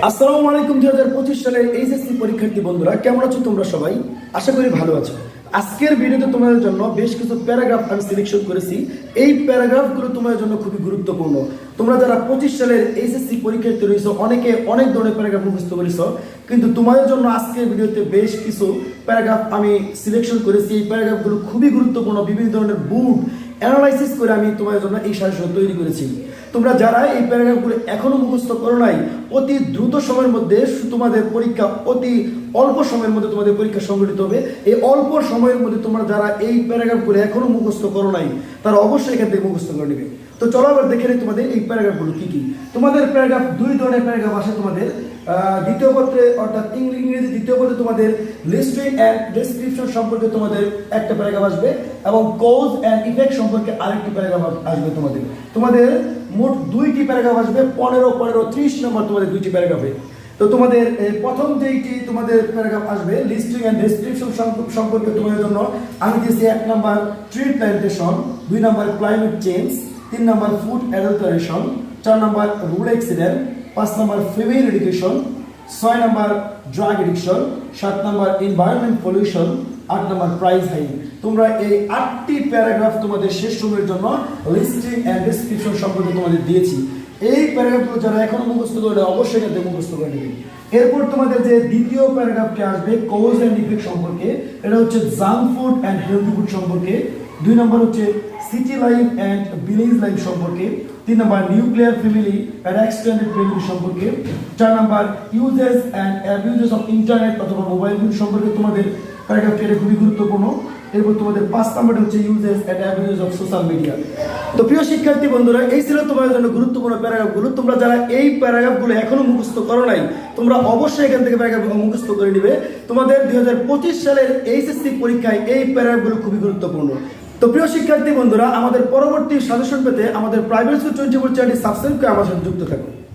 আসসালামু আলাইকুম। 2025 সালের এইচএসসি পরীক্ষার্থী বন্ধুরা, কেমন আছো তোমরা সবাই? আশা করি ভালো আছো। আজকের ভিডিওতে তোমাদের জন্য বেশ কিছু প্যারাগ্রাফ আমি সিলেকশন করেছি। এই প্যারাগ্রাফগুলো তোমাদের জন্য খুবই গুরুত্বপূর্ণ। তোমরা যারা 25 সালের এইচএসসি পরীক্ষার্থী রয়েছো, অনেকে অনেক ধরনের প্যারাগ্রাফ মুখস্থ করেছো, কিন্তু তোমাদের জন্য আজকের ভিডিওতে বেশ কিছু প্যারাগ্রাফ আমি সিলেকশন করেছি। এই প্যারাগ্রাফগুলো খুবই গুরুত্বপূর্ণ। বিভিন্ন ধরনের বুট অ্যানালাইসিস করে আমি তোমাদের জন্য এই সাজেশন তৈরি করেছি। তোমরা যারা এই প্যারাগ্রাফগুলো এখনো মুখস্থ করো নাই, অতি দ্রুত সময়ের মধ্যে তোমাদের পরীক্ষা, অতি অল্প সময়ের মধ্যে তোমাদের পরীক্ষা সংগঠিত হবে। এই অল্প সময়ের মধ্যে তোমরা যারা এই প্যারাগ্রাফগুলো এখনো মুখস্থ করো নাই, তারা অবশ্যই এখান থেকে মুখস্থ করে নেবে। তো চলো আবার দেখে নিই তোমাদের এই প্যারাগ্রাফগুলো কি কি। তোমাদের প্যারাগ্রাফ দুই ধরনের প্যারাগ্রাফ আসে তোমাদের। দ্বিতীয় পত্রে অর্থাৎ ইংরেজি দ্বিতীয় পত্রে তোমাদের লিস্টিং অ্যান্ড ডেসক্রিপশন সম্পর্কে তোমাদের একটা প্যারাগ্রাফ আসবে, এবং কজ অ্যান্ড ইফেক্ট সম্পর্কে আরেকটি প্যারাগ্রাফ আসবে। তোমাদের মোট দুইটি প্যারাগ্রাফ আসবে। 15, 30 নম্বর তোমাদের দুইটি প্যারাগ্রাফে। তো তোমাদের প্রথম যেইটি তোমাদের প্যারাগ্রাফ আসবে লিস্টিং অ্যান্ড ডেসক্রিপশন সম্পর্কে তোমাদের জন্য আমি দিয়েছি 1 number tree plantation, 2 number climate change, 3 number food adulteration, 4 number road accident, 5 number female education, 6 number drug addiction, 7 number environment pollution, 8 number price high. তোমরা এই 8টি প্যারাগ্রাফ তোমাদের শেষ সময়ের জন্য লিস্টিং অ্যান্ড ডেসক্রিপশন সম্পর্কে তোমাদের দিয়েছি। এই প্যারাগ্রাফগুলো যারা এখনো মুখস্থ করে অবশ্যই এখান থেকে মুখস্থ করে নেবে। এরপর তোমাদের যে দ্বিতীয় প্যারাগ্রাফটি আসবে কজ অ্যান্ড ইফেক্ট সম্পর্কে, এটা হচ্ছে junk food and healthy food সম্পর্কে। 2 নম্বর হচ্ছে city life and village life সম্পর্কে। 3 number nuclear family and extended family সম্পর্কে। 4 number uses and abuses of internet অথবা মোবাইল ফোন সম্পর্কে তোমাদের প্যারাগ্রাফটি, এটা খুবই গুরুত্বপূর্ণ। এরপর তোমাদের 5 নম্বরটা হচ্ছে uses and abuses of social media. তো প্রিয় শিক্ষার্থী বন্ধুরা, এই ছিল তোমাদের জন্য গুরুত্বপূর্ণ প্যারাগ্রাফগুলো। তোমরা যারা এই প্যারাগ্রাফগুলো এখনো মুখস্থ করো নাই, তোমরা অবশ্যই এখান থেকে প্যারাগ্রাফগুলো মুখস্থ করে নেবে। তোমাদের 2025 সালের এইচএসসি পরীক্ষায় এই প্যারাগ্রাফগুলো খুবই গুরুত্বপূর্ণ। তো প্রিয় শিক্ষার্থী বন্ধুরা, আমাদের পরবর্তী সাজেশন পেতে আমাদের প্রাইভেট স্কুল 24 চ্যানেলটি সাবস্ক্রাইব করে আমার সাথে যুক্ত থাকুন।